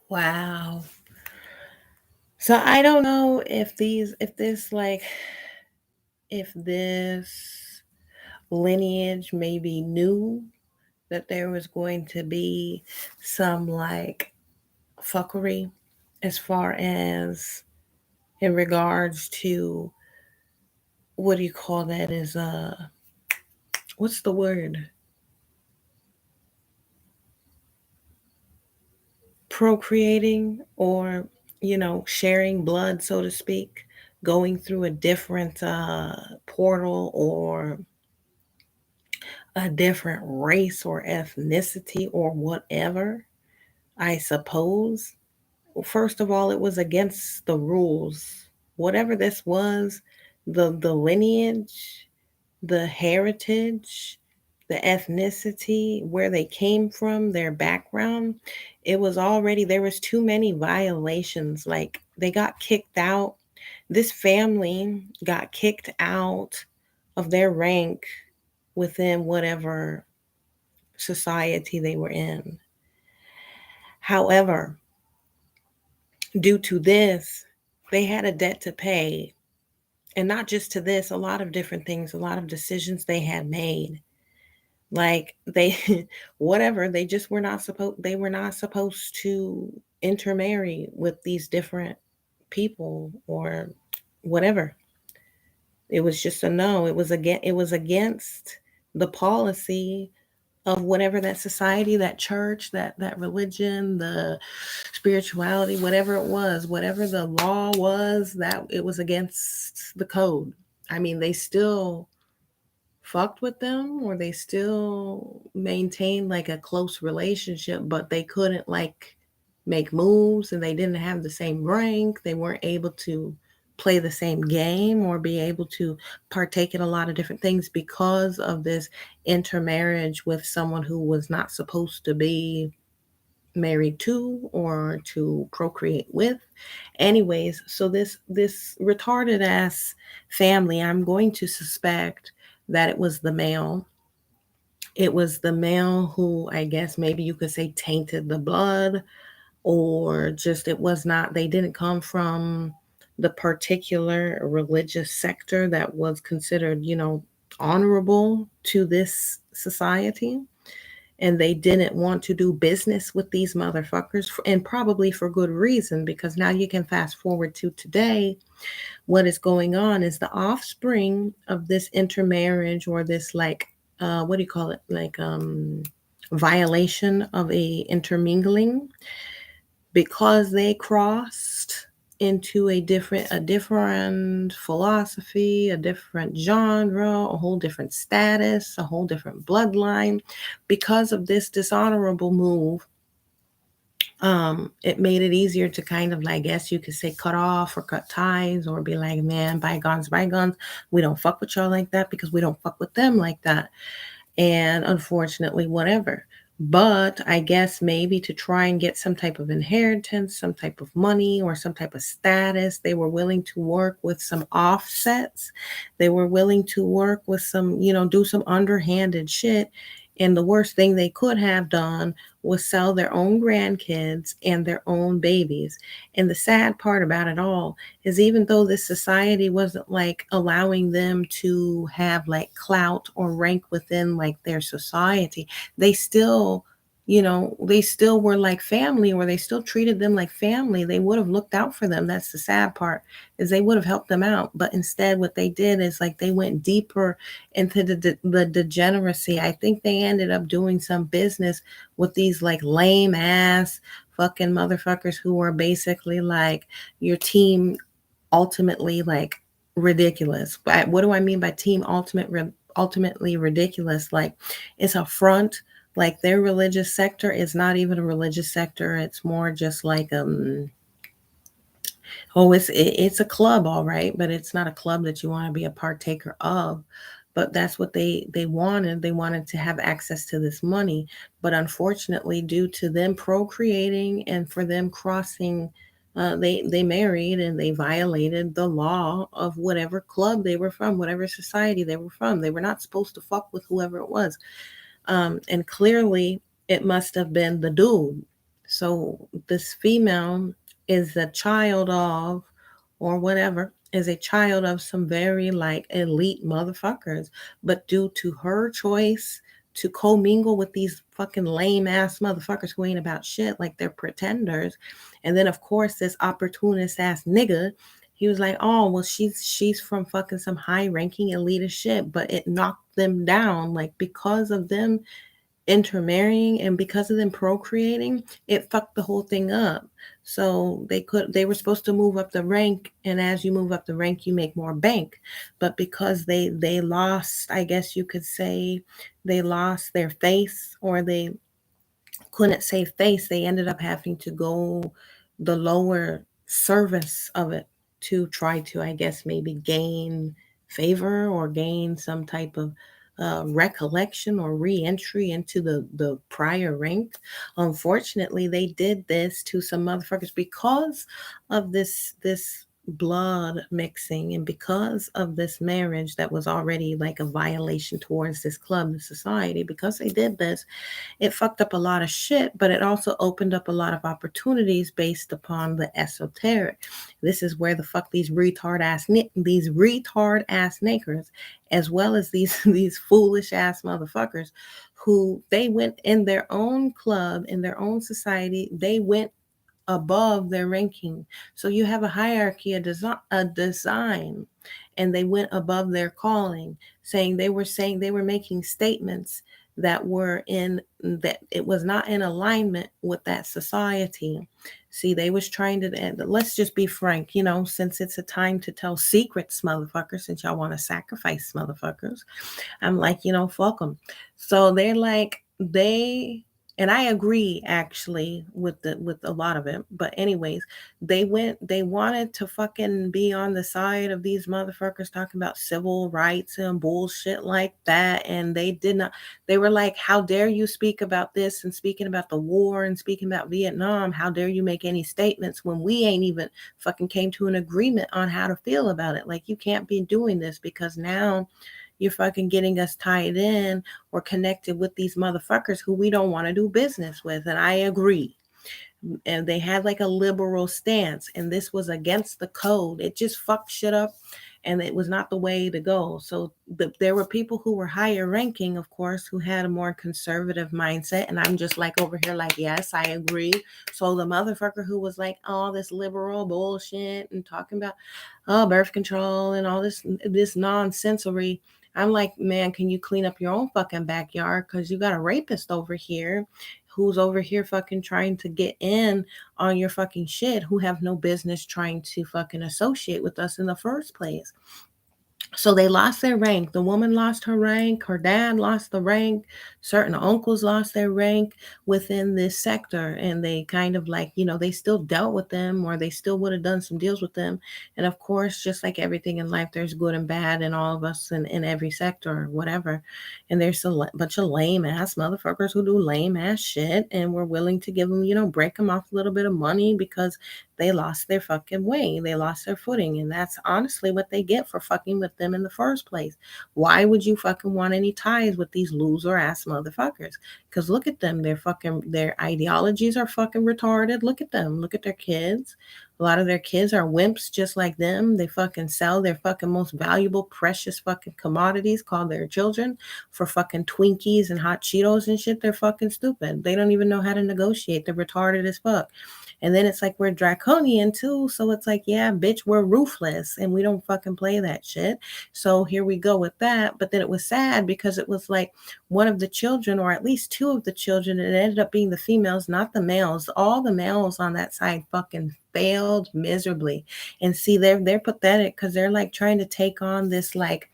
Wow. So I don't know if this lineage maybe knew that there was going to be some like fuckery as far as in regards to what do you call that is what's the word, procreating, or sharing blood, so to speak, going through a different portal, or a different race or ethnicity or whatever. I suppose, first of all, it was against the rules. Whatever this was, the lineage, the heritage, the ethnicity, where they came from, their background, it was already, there was too many violations. Like, they got kicked out. This family got kicked out of their rank within whatever society they were in. However, due to this, they had a debt to pay. And not just to this, a lot of different things, a lot of decisions they had made. Like they whatever, they were not supposed to intermarry with these different people or whatever. It was just a no. It was against the policy of whatever that society, that church, that religion, the spirituality, whatever it was, whatever the law was, that it was against the code. I mean, they still fucked with them, or they still maintained like a close relationship, but they couldn't like make moves, and they didn't have the same rank. They weren't able to play the same game or be able to partake in a lot of different things because of this intermarriage with someone who was not supposed to be married to or to procreate with. Anyways, so this retarded ass family, I'm going to suspect that it was the male who, I guess maybe you could say, tainted the blood, or just it was not, they didn't come from the particular religious sector that was considered, honorable to this society. And they didn't want to do business with these motherfuckers, and probably for good reason, because now you can fast forward to today. What is going on is the offspring of this intermarriage, or this like what do you call it, like violation of a intermingling, because they crossed into a different philosophy, a different genre, a whole different status, a whole different bloodline. Because of this dishonorable move, it made it easier to kind of, I guess you could say, cut off or cut ties, or be like, man, bygones, bygones. We don't fuck with y'all like that because we don't fuck with them like that. And unfortunately, whatever. But I guess maybe to try and get some type of inheritance, some type of money, or some type of status, they were willing to work with some offsets. They were willing to work with some, do some underhanded shit. And the worst thing they could have done was sell their own grandkids and their own babies. And the sad part about it all is, even though this society wasn't like allowing them to have like clout or rank within like their society, they still, they still were like family, or they still treated them like family. They would have looked out for them. That's the sad part, is they would have helped them out. But instead, what they did is like they went deeper into the degeneracy. I think they ended up doing some business with these like lame ass fucking motherfuckers who are basically like your team ultimately like ridiculous. But what do I mean by team ultimately ridiculous? Like, it's a front. Like, their religious sector is not even a religious sector. It's more just like oh, it's a club, all right, but it's not a club that you want to be a partaker of. But that's what they wanted. They wanted to have access to this money. But unfortunately, due to them procreating and for them crossing, they married and they violated the law of whatever club they were from, whatever society they were from. They were not supposed to fuck with whoever it was. And clearly, it must have been the dude. So this female is a child of, or whatever, is a child of some very like elite motherfuckers. But due to her choice to commingle with these fucking lame ass motherfuckers who ain't about shit, like they're pretenders. And then of course this opportunist ass nigga, he was like, oh well, she's from fucking some high ranking elitist shit, but it knocked them down, like because of them intermarrying and because of them procreating, it fucked the whole thing up. So they were supposed to move up the rank, and as you move up the rank you make more bank. But because they lost, I guess you could say, they lost their face, or they couldn't save face, they ended up having to go the lower service of it to try to, I guess, maybe gain favor or gain some type of recollection or re-entry into the prior rank. Unfortunately, they did this to some motherfuckers because of this blood mixing, and because of this marriage that was already like a violation towards this club, the society. Because they did this, it fucked up a lot of shit, but it also opened up a lot of opportunities based upon the esoteric. This is where the fuck these retard ass niggers, as well as these these foolish ass motherfuckers, who they went in their own club, in their own society, they went above their ranking. So you have a hierarchy, a design, and they went above their calling, saying they were making statements that were in that it was not in alignment with that society. See, they was trying to, and let's just be frank, since it's a time to tell secrets, motherfuckers, since y'all want to sacrifice motherfuckers, I'm like, fuck them. So they're like, and I agree actually with a lot of it. But anyways, they wanted to fucking be on the side of these motherfuckers talking about civil rights and bullshit like that. And they did not, they were like, how dare you speak about this and speaking about the war and speaking about Vietnam? How dare you make any statements when we ain't even fucking came to an agreement on how to feel about it? Like, you can't be doing this because now you're fucking getting us tied in or connected with these motherfuckers who we don't want to do business with. And I agree. And they had like a liberal stance, and this was against the code. It just fucked shit up, and it was not the way to go. So there were people who were higher ranking, of course, who had a more conservative mindset. And I'm just like over here, like, yes, I agree. So the motherfucker who was like, all this liberal bullshit and talking about birth control and all this nonsensory, I'm like, man, can you clean up your own fucking backyard? Because you got a rapist over here who's over here fucking trying to get in on your fucking shit, who have no business trying to fucking associate with us in the first place. So they lost their rank. The woman lost her rank. Her dad lost the rank. Certain uncles lost their rank within this sector. And they kind of like, they still dealt with them, or they still would have done some deals with them. And of course, just like everything in life, there's good and bad in all of us in every sector or whatever. And there's a bunch of lame ass motherfuckers who do lame ass shit. And we're willing to give them, break them off a little bit of money because they lost their fucking way. They lost their footing. And that's honestly what they get for fucking with them in the first place. Why would you fucking want any ties with these loser ass motherfuckers? Because look at them. Their ideologies are fucking retarded. Look at them. Look at their kids. A lot of their kids are wimps just like them. They fucking sell their fucking most valuable, precious fucking commodities called their children for fucking Twinkies and hot Cheetos and shit. They're fucking stupid. They don't even know how to negotiate. They're retarded as fuck. And then it's like we're draconian too. So it's like, yeah, bitch, we're ruthless and we don't fucking play that shit. So here we go with that. But then it was sad because it was like one of the children, or at least two of the children, it ended up being the females, not the males. All the males on that side fucking failed miserably. And see, they're pathetic because they're like trying to take on this like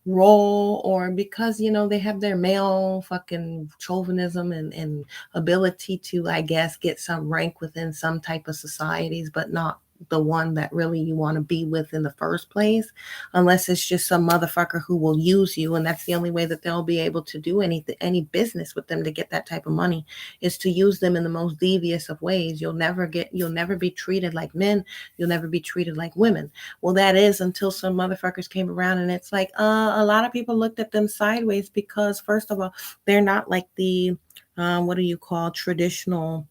role, or because they have their male fucking chauvinism and ability to, I guess, get some rank within some type of societies, but not the one that really you want to be with in the first place, unless it's just some motherfucker who will use you. And that's the only way that they'll be able to do any business with them, to get that type of money, is to use them in the most devious of ways. You'll never be treated like men. You'll never be treated like women. Well, that is until some motherfuckers came around, and it's like a lot of people looked at them sideways because, first of all, they're not like the what do you call, traditional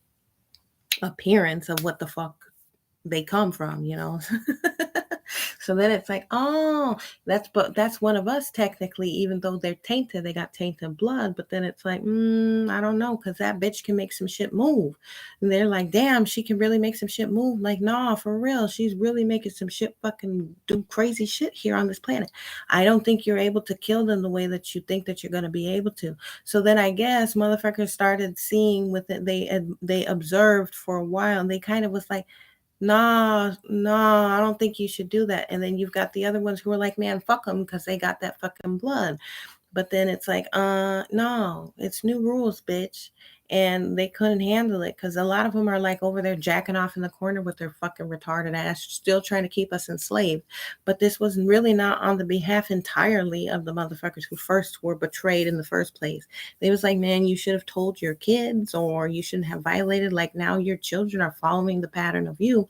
appearance of what the fuck they come from, you know. So then it's like, oh, that's one of us technically, even though they're tainted, they got tainted blood. But then it's like, I don't know, because that bitch can make some shit move. And they're like, damn, she can really make some shit move. Like, nah, for real, she's really making some shit fucking do crazy shit here on this planet. I don't think you're able to kill them the way that you think that you're gonna be able to. So then I guess motherfuckers started seeing with it. They observed for a while, and they kind of was like, "Nah, nah, I don't think you should do that." And then you've got the other ones who are like, "Man, fuck them," because they got that fucking blood. But then it's like, no, it's new rules, bitch. And they couldn't handle it because a lot of them are like over there jacking off in the corner with their fucking retarded ass, still trying to keep us enslaved. But this was really not on the behalf entirely of the motherfuckers who first were betrayed in the first place. They was like, man, you should have told your kids, or you shouldn't have violated. Like, now your children are following the pattern of you.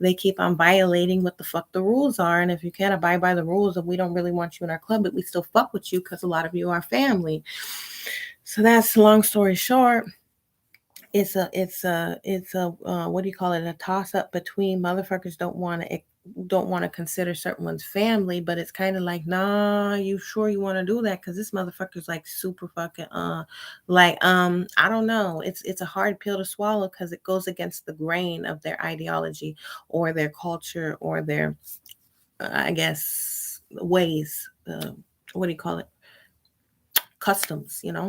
They keep on violating what the fuck the rules are. And if you can't abide by the rules, of we don't really want you in our club, but we still fuck with you because a lot of you are family. So that's, long story short. It's a what do you call it? A toss up between motherfuckers don't want to consider certain ones family, but it's kind of like, nah, you sure you want to do that? Because this motherfucker's like super fucking like, I don't know. It's a hard pill to swallow because it goes against the grain of their ideology or their culture or their I guess ways. What do you call it? Customs, you know.